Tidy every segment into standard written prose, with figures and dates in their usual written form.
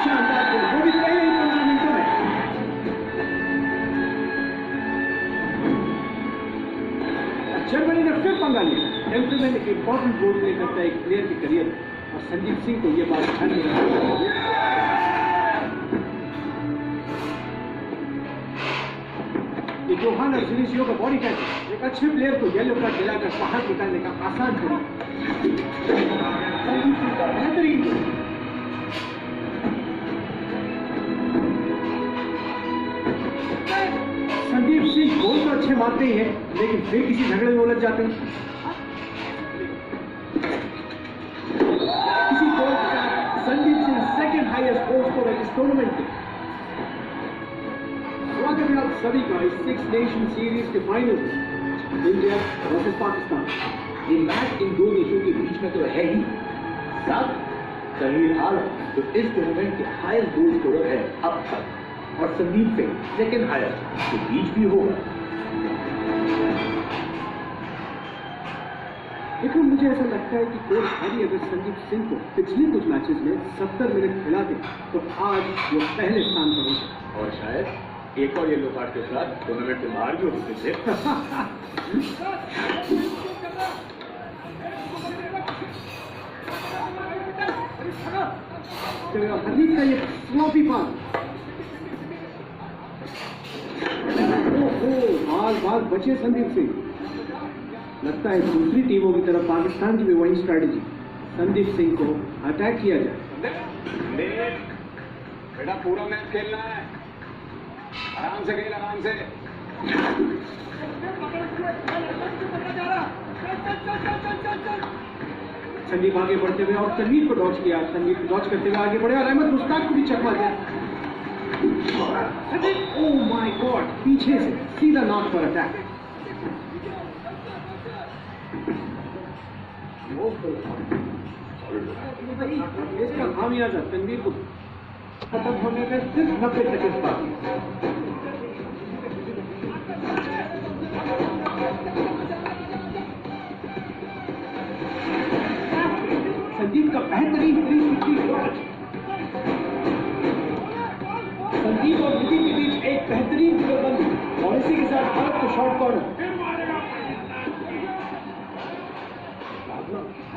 शानदार गोल, वो भी पहले ही 15 मिनटों में। जर्मनी ने फिर पंगा लिया। टेम्परमेंट एक इंपॉर्टेंट रोल प्ले करता है एक प्लेयर के करियर में, और संदीप सिंह को यह बात ध्यान में रखनी चाहिए। ये जोहान अर्जुनिशियो का बॉडी कैच है, एक अच्छे प्लेयर को येलो कार्ड दिलाकर बाहर निकालने का आसान तरीका। संदीप सिंह का बेहतरीन गोल। संदीप सिंह गोल तो अच्छे मारते ही हैं, लेकिन फिर किसी झगड़े में उलझ जाते हैं। किसी गोल के साथ Sandeep Singh second highest goal scorer इस टूर्नामेंट के। स्वागत है आप सभी का इस 6 नेशन सीरीज के फाइनल में, इंडिया वर्सेस पाकिस्तान। ये मैच इन दो देशों के बीच में तो है ही, साथ तनवीर आलम जो इस टूर्नामेंट के हाईएस्ट गोल स्कोरर है अब तक, और संदीप सिंह सेकंड हाईएस्ट के बीच भी होगा। लेकिन मुझे ऐसा लगता है कि कोच हैरी अगर संदीप सिंह को पिछले कुछ मैचेस में 70 मिनट खिलाते तो आज वो पहले स्थान पर होते, और शायद एक और येलो कार्ड के साथ टूर्नामेंट से बाहर भी हो सकते थे। हनीफ का ये स्लोपी पास, बाल बाल बचे संदीप सिंह। लगता है दूसरी टीमों की तरफ पाकिस्तान की भी वही स्ट्रैटेजी, संदीप सिंह को अटैक किया जाए। बेटा पूरा मैच खेलना है, आराम से खेल, आराम से। संदीप आगे बढ़ते हुए और तनवीर को डॉच किया, तनवीर को डॉच करते हुए आगे बढ़े और अहमद मुश्ताक को भी चकमा दिया। ओह माय गॉड, पीछे से सीधा नॉक पर अटैक। इसका खामियाजा तनवीर को खत्म होने में सिर्फ 90 सेकंड बाकी। संदीप का बेहतरीन 360 शॉट। संदीप और विधि के बीच एक बेहतरीन जुगलबंदी, और इसी के साथ भारत को शॉट कॉर्नर।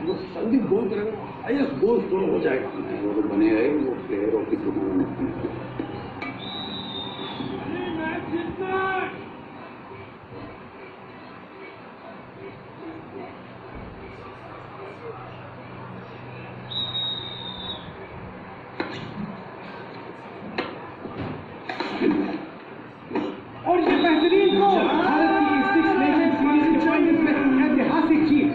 वो संदीप गोल करेगा, हाईएस्ट गोल स्कोर हो जाएगा। वो तो बने रहे, वो प्लेयरों की टूर्नामेंट में। और ये बेहतरीन गोल, भारत की 6 नेशन सीरीज के फाइनल में ऐतिहासिक जीत।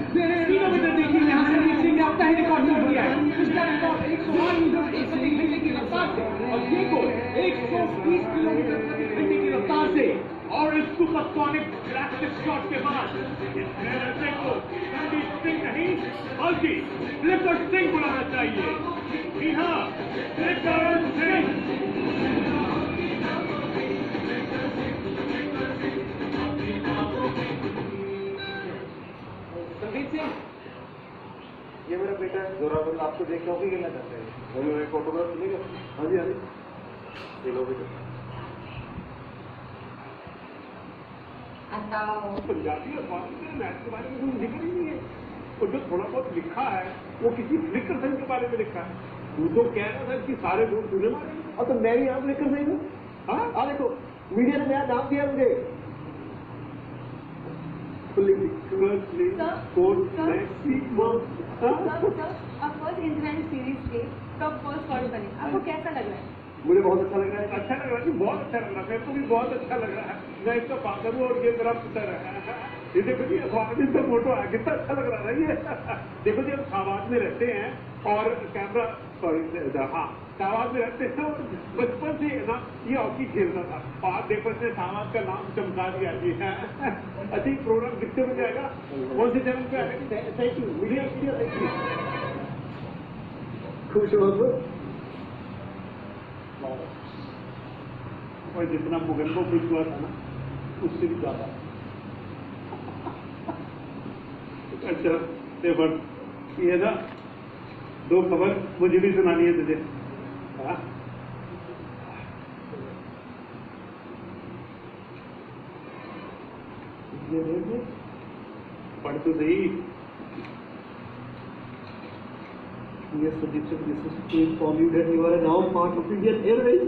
किलोमीटर देखिए, यहाँ से संदीप सिंह ने अपना ही रिकॉर्ड तोड़ दिया है। इसका रिकॉर्ड 108 मीटर प्रति घंटे की रफ्तार से, और ये गोल 120 किलोमीटर प्रति घंटे की रफ्तार से। और इस सुपरसोनिक ड्राफ्टिक शॉट के बाद इस लड़के को संदीप सिंह नहीं बल्कि फ्लिकर सिंह बुलाना चाहिए। जी हाँ, फ्लिकर सिंह। संदीप सिंह, ये मेरा बेटा है जोरावर, आपको देख के हॉकी खेलना चाहते हैं। बोलो एक फोटोग्राफ मिलेगा? हाँ जी हाँ जी, चलो बेटा। पंजाबी अखबार में मैच के बारे में कुछ लिखा ही नहीं है, और जो थोड़ा बहुत लिखा है वो किसी फ्लिकर सिंह के बारे में लिखा है। तू तो कह रहा था कि सारे लोग तूने मारे, और तो मैं भी आप फ्लिकर सिंह हूँ। हाँ हाँ देखो, मीडिया ने नया नाम दिया मुझे। इंटरनेशनल सीरीज के टॉप फर्स्ट स्कोर बने, आपको कैसा लग रहा है? मुझे बहुत अच्छा लग रहा है। अच्छा लग रहा है जी, बहुत अच्छा लग रहा है, मेरे को भी बहुत अच्छा लग रहा है। मैं इसका फादर हूँ और ये मेरा पुत्र है। ये देखो जी, अखबार में इसका फोटो है, कितना अच्छा लग रहा है ये। देखो जी, हम शाहबाद में रहते हैं और कैमरा सॉरी हाँ शाहबाद में रहते हैं, और बचपन से ना ये हॉकी खेलता था। और देखो इसने शाहबाद का नाम चमका दिया जी। अच्छा, प्रोग्राम कितने बजे आएगा, कौन से चैनल पे आएगा? Thank you media, thank you. खुश हो आप? और जितना मुगल को खुश हुआ था ना, उससे भी ज्यादा। अच्छा, ये ना दो खबर मुझे भी सुनानी है तुझे। हाँ? ये पढ़ तो सही। Yes, Sudeep sir, this is to inform you that you are now part of Indian Airways.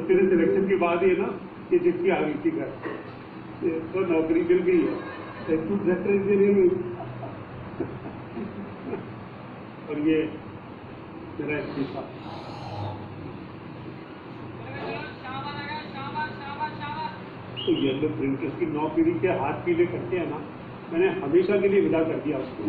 तेरे सिलेक्शन के बाद ही है ना ये चिट्ठी आ गई थी घर, तो नौकरी मिल गई है। Thank you, Director Indian Airways. और ये मेरा इस्तीफा। तो येलो प्रिंटर्स की नौकरी के हाथ पीले करते हैं ना, मैंने हमेशा के लिए विदा कर दिया उसको।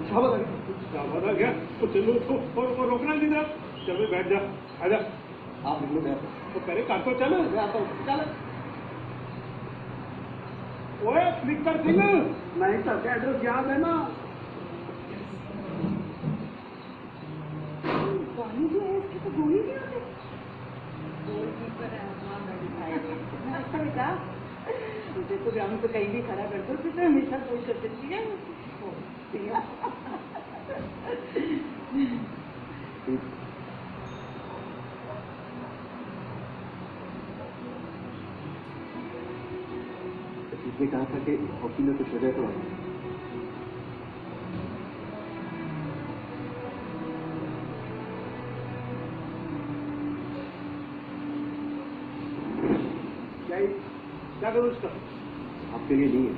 शाबाश आ गया तो चलो उसको और रोकना नहीं था। चल बैठ जा, आजा। आप निकलो मैं तो करे कर तो चलो, चल। ओए स्लीपर सिंह, नहीं तो एड्रेस याद है ना? पानी जो है इसकी तो गोली नहीं होती। गोलकीपर है, हाँ मैंने खाया। अच्छा बेटा, मुझे तो ग्राउंड पे कहीं भी खड़ा कर दो, तो हमेशा कोई कर देती है। इसने कहा था कि हॉकी में कुछ वजह तो है। क्या करूँ उसका? आपके लिए नहीं है।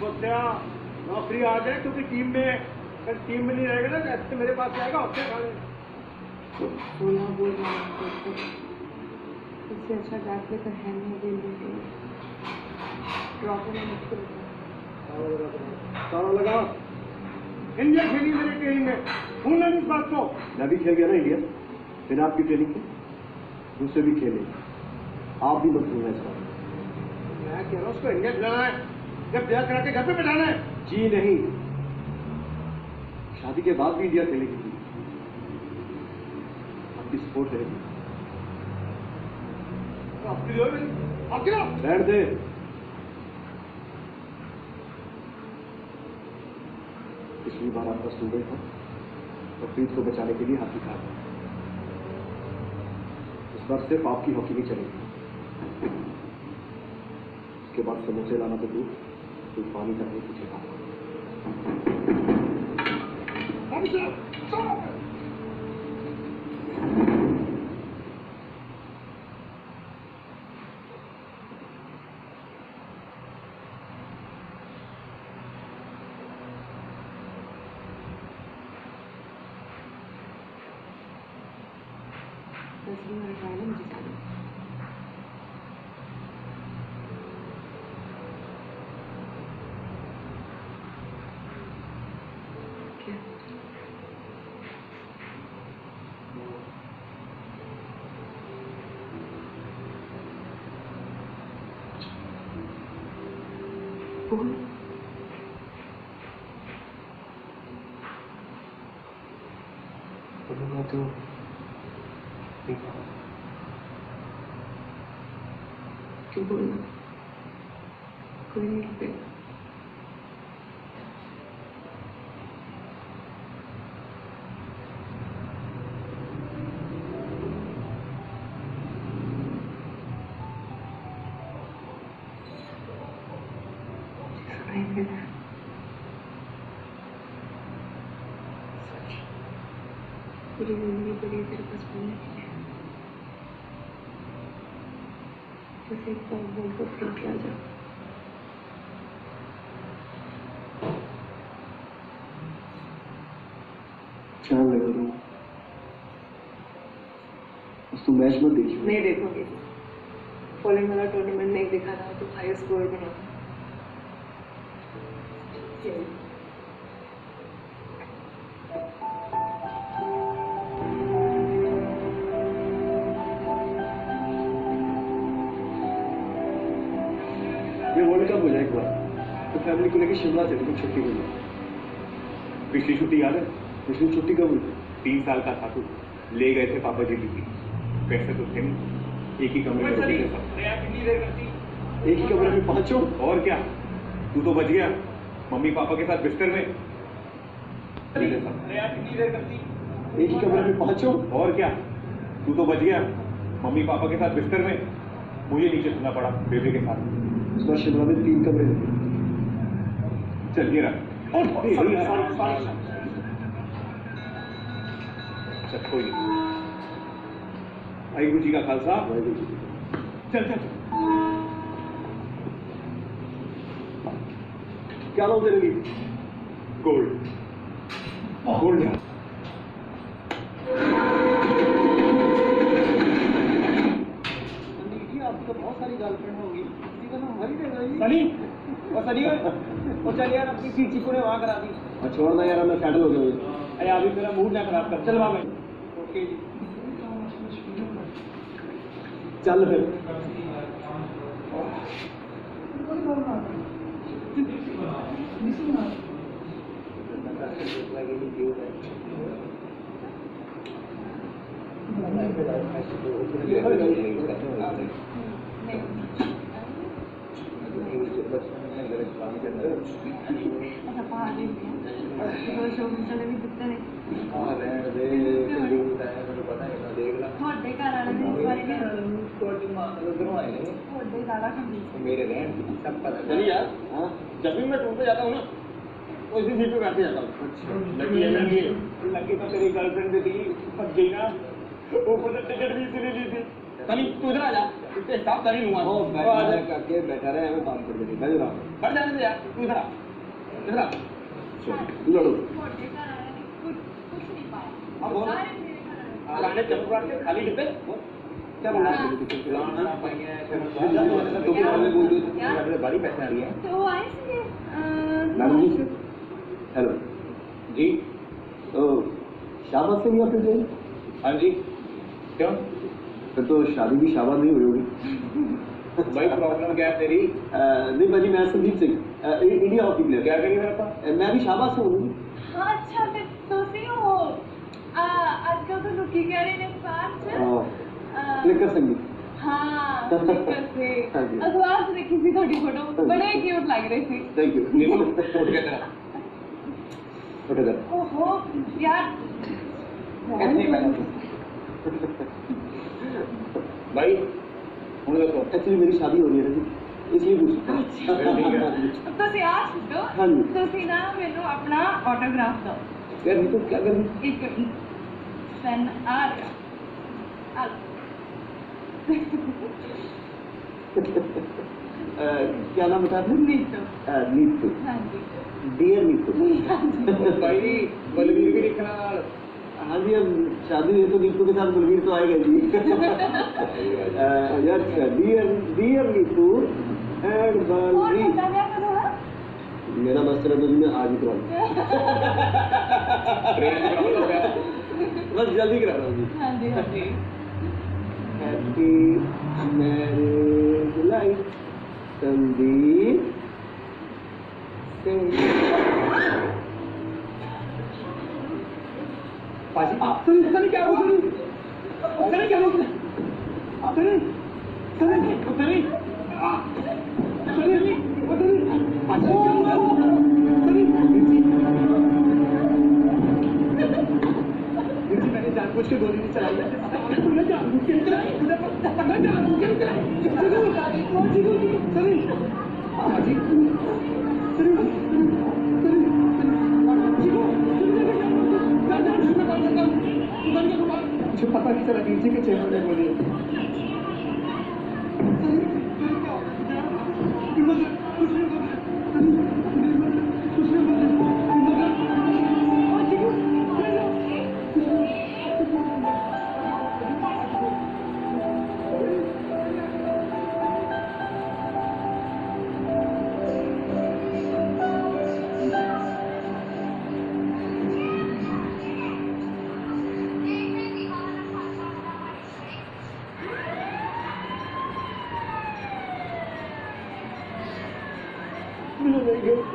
तो क्या नौकरी आ जाए, क्योंकि टीम में नहीं रहेगा ना, ऐसे मेरे पास आएगा और क्या खाने। बोला बोल रहा हूँ, इससे अच्छा बैट लेकर है नहीं दे ड्रॉप में मुश्किल ताला लगा। इंडिया खेली मेरी टीम में, भूलना नहीं इस बात को। मैं भी खेल गया ना इंडिया, बिना आपकी ट्रेनिंग के। दूसरे भी खेले, आप भी मत भूलना इस बात। मैं कह रहा हूँ उसको इंडिया खिलाना है, जब ब्याह करा के घर पे बैठाना है। जी नहीं, शादी के बाद भी इंडिया खेलेगी थी, आपकी सपोर्ट रहेगी। आपकी जो है आपकी ना बैठ दे। पिछली बार आपका स्टूडेंट था तो प्रीत को बचाने के लिए हाथी खा गया। इस बार सिर्फ आपकी हॉकी नहीं चलेगी। उसके बाद समोसे लाना तो दूर, कोई पानी का नहीं पूछेगा। बोलूंगा तो क्यों बोलना? कोई नहीं रुकेगा। पूरी जिंदगी पड़ी है तेरे पास बोलने के लिए, बस एक बार बोल कर प्लीज आ जा। चांद लगा दूँ बस तू मैच मत देखियो। नहीं देखोगे, फॉलोइंग वाला टूर्नामेंट नहीं दिखा रहा तो हाई स्कोर बना। ये वर्ल्ड कप हो जाए एक बार तो फैमिली को लेकर शिमला चलेंगे छुट्टी के लिए। पिछली छुट्टी याद है? पिछली छुट्टी कब हुई? 3 साल का था तू, ले गए थे पापा जी की, पैसे तो थे नहीं, एक ही कमरे में चली रहोगे सब। अरे यार कितनी देर करती एक ही कमरे में पांचों। और क्या, तू तो बच गया मम्मी पापा के साथ बिस्तर में। अरे यार कितनी देर करती एक ही कमरे में पांचों। और क्या, तू तो बच गया मम्मी पापा के साथ बिस्तर में। मुझे नीचे सोना पड़ा बेबे के साथ। इस बार शिमला में 3 कमरे थे। चल ये रहा। चल कोई नहीं। वाहिगुरु जी का खालसा। वाहिगुरु जी। चल चल चल। क्या लो तेरे लिए? गोल्ड गोल्ड है। आपकी तो बहुत सारी गर्लफ्रेंड होगी जीवन में हमारी रह गई सनी और सनी और चल यार अपनी सीट चिको ने वहाँ करा दी और छोड़ना यार, मैं सेटल हो गया। अरे अभी मेरा मूड ना खराब कर चल वहाँ में ओके जी चल फिर। मेरे रहन सब पता चलिए यार, हाँ जब भी मैं टूर पे जाता हूँ ना तो इसी सीट पे बैठ के जाता हूँ। लकी है लकी है। लकी तो तेरी गर्लफ्रेंड भी थी फंस गई ना ऊपर से टिकट भी इसीलिए ली थी सनी तू इधर आ जा, इससे हिसाब कर ही लूंगा। ओ बैठा करके बैठा रहे हमें काम कर देंगे बैठ रहा बैठ जाने दे यार, तू इधर आ इधर आ। तू लड़ो अब बोल पुराने चमकराट के खाली डिब्बे क्या बोल रहा है? लाना पाइए तो में बोल दो बड़ी पैसे आ रही है तो आए थे मैडम जी हेलो जी ओ शाबाश से नहीं आपने जाए? हाँ जी क्यों फिर तो शादी भी शाबाश नहीं हुई होगी। भाई प्रॉब्लम क्या है तेरी नहीं भाजी, मैं Sandeep Singh India hockey player. क्या करिए मेरे पास मैं भी शाबाश से हूँ। हाँ अच्छा मैं सोची हूँ आजकल तो लुकी कह रहे हैं क्लिकर संगीत। हाँ क्लिकर से हाँ जी। अखबार से देखी थी थोड़ी फोटो बड़े क्यूट लग रही थी थैंक यू। उठ गया तेरा उठ इधर। ओहो यार कितनी पैसे भाई उन्हें दसो एक्चुअली मेरी शादी हो रही है ना जी, इसलिए पूछ रहा हूँ। ਤੁਸੀਂ ਆ ਛੱਡੋ ਹਾਂਜੀ। ਤੁਸੀਂ ਨਾ ਮੈਨੂੰ ਆਪਣਾ ਆਟੋਗ੍ਰਾਫ ਦਿਓ यार ये तो क्या कर रही? ਇੱਕ ਪੈਨ ਆ ਰਿਹਾ ਆ ਲਓ। क्या नाम बता आपने? नीतू नीतू। ਹਾਂਜੀ डियर नीतू। भाई बलवीर भी लिखना नाल हाँ जी, अब शादी है तो नीतू के साथ बलवीर तो आएगा जी। यार डियर नीतू एंड और बलवीर। बता दिया करो हाँ मेरा मास्टर है तो मैं आज ही करा दूँ। ट्रेन में कराओ क्या बस जल्दी करा रहा हूँ जी। हाँ जी हाँ जी happy marriage life Sandeep Singh. पाजी सनी क्या बोल रही सनी क्या बोल रही सनी सनी सनी सनी पाजी क्या बोल रही सनी मैंने जानबूझ के गोली नहीं चलाई है तूने जानबूझ के चलाई मैं जानबूझ के चलाई सनी पाजी मुझे पता नहीं चला नीचे के चेहरे में बोली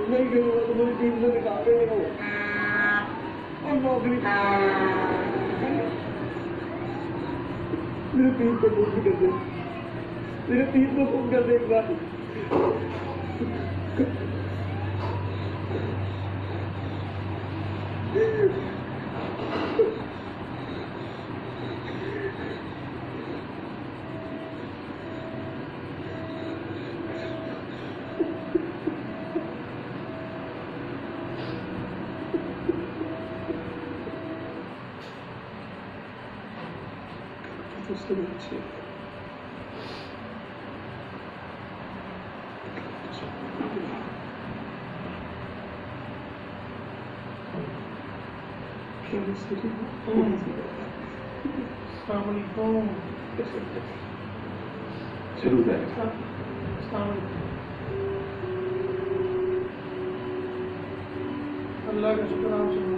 नहीं गई वो तो मेरी टीम से निकाल रहे हो और नौकरी मेरे पीठ पे फोन कर दे, मेरे पीठ पे फोन कर दे एक बार। उससे अच्छे जरूर है। अल्लाह का शुक्र आप सुनो।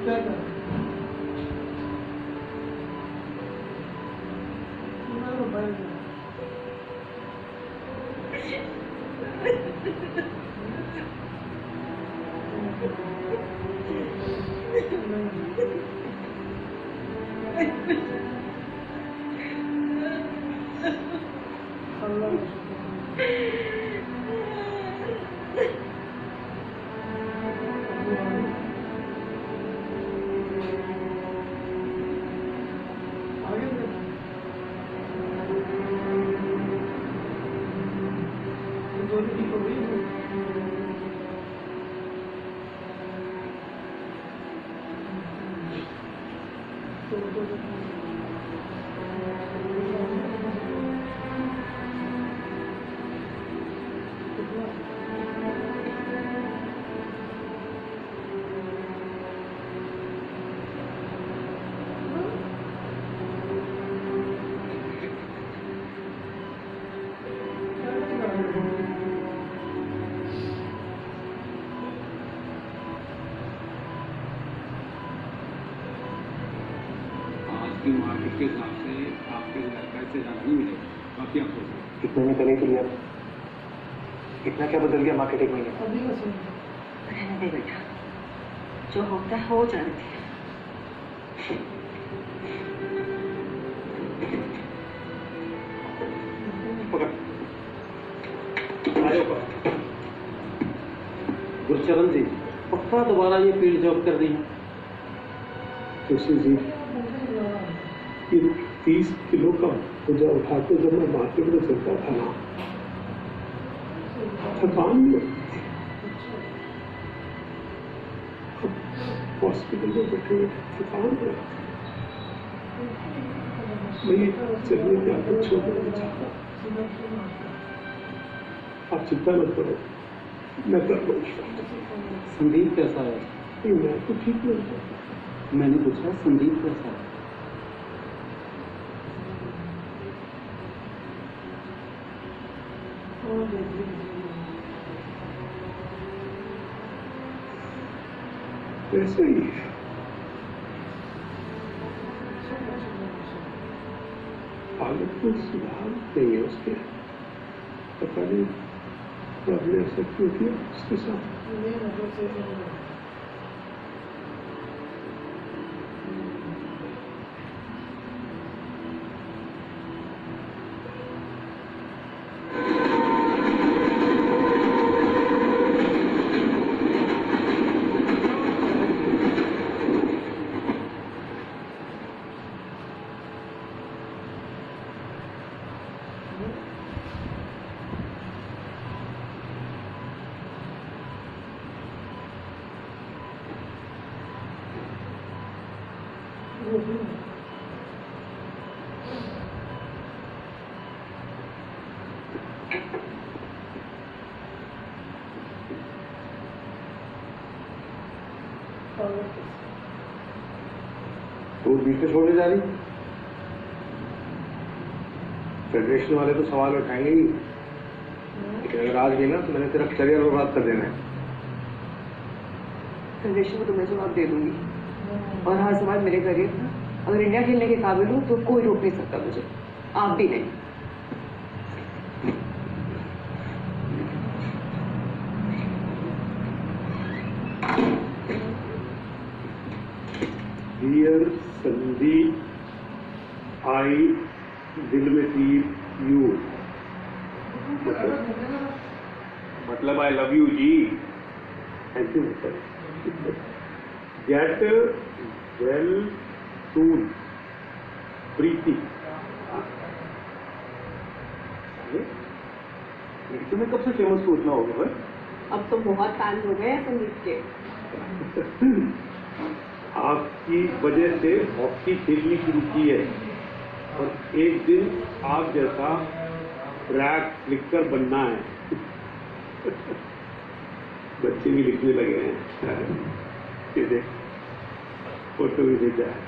क्या कर की मार्केट के हिसाब से आपके लड़का से ज़्यादा नहीं मिलेगा, बाकी आपको कितने में करे तो लिया, इतना क्या बदल गया मार्केट एक महीने? रहने दे बेटा, जो होता है हो जाने दे। गुरचरण जी, पक्का दोबारा ये फील्ड जॉब कर रही है? तुलसी जी, ये 30 किलो का पूजा उठा के जब मैं मार्केट में चलता था ना, थकान नहीं होती थी। हॉस्पिटल में बैठे हुए थकान हो रही थी। मैं चलने की आदत छोड़ना नहीं चाहता। आप चिंता मत करो, मैं कर लूँगा। संदीप कैसा है? नहीं, मैं तो ठीक नहीं हूँ। मैंने पूछा संदीप कैसा है? वैसे ही है। हालत में सुधार नहीं है उसके, पता नहीं रब ने ऐसा क्यों किया उसके साथ। तो बीच में छोड़ने जा रही? फेडरेशन वाले तो सवाल उठाएंगे ही, लेकिन अगर आज गई ना तो मैंने तेरा करियर बर्बाद कर देना है। फेडरेशन को तो मैं जवाब दे दूंगी, और हाँ सवाल मेरे करियर का, अगर इंडिया खेलने के काबिल हूँ तो कोई रोक नहीं सकता मुझे, आप भी नहीं। डियर संदीप, आई दिल में टीप यू। मतलब आई लव यू जी। Thank you sir. Get well soon Preeti. तुम्हें कब से फेमस तो उतना होगा भाई? अब तो बहुत फैंस हो गए हैं संगीत के। आपकी वजह से हॉकी खेलनी शुरू की है और एक दिन आप जैसा ट्रैक लिखकर बनना है। बच्चे भी लिखने लगे हैं। ये देख फोटो भी भेजा है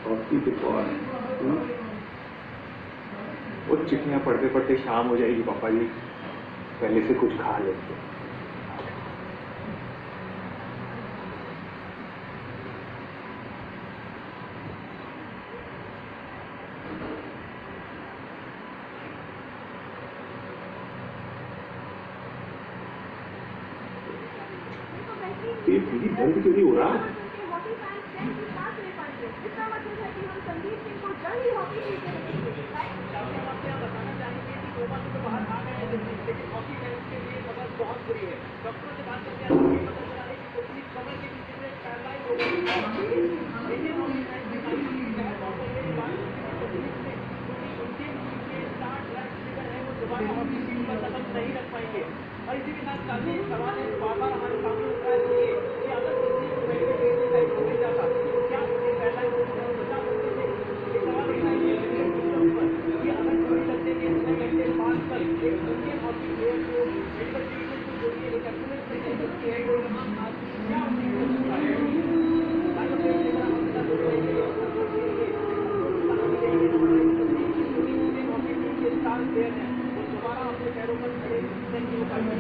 हॉकी के बाद। वो चिट्ठियां पढ़ते पढ़ते शाम हो जाएगी पापा जी, पहले से कुछ खा लेते। ये मेरी दर्द क्यों नहीं हो रहा? नहीं रख पाएंगे और इसी के साथ काफी सवाल बार-बार हमारे सामने उठ रहा है कि अगर हो जाता क्या पहला बचा सकते थे। ये सवाल कि अगर कोई लगते कि 6 घंटे बाद तक एक इंडियन हॉकी प्लेयर को मेडिकल ट्रीटमेंट को जो एक एम्बुलेंस में है क्या दोबारा अपने पैरों पर खड़े नहीं हो पाएंगे।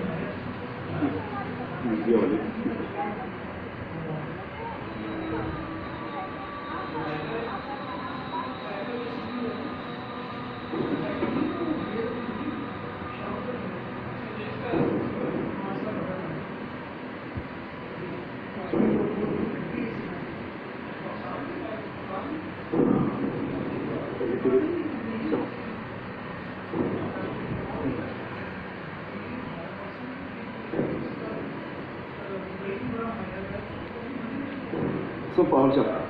सब पहुंच जाता।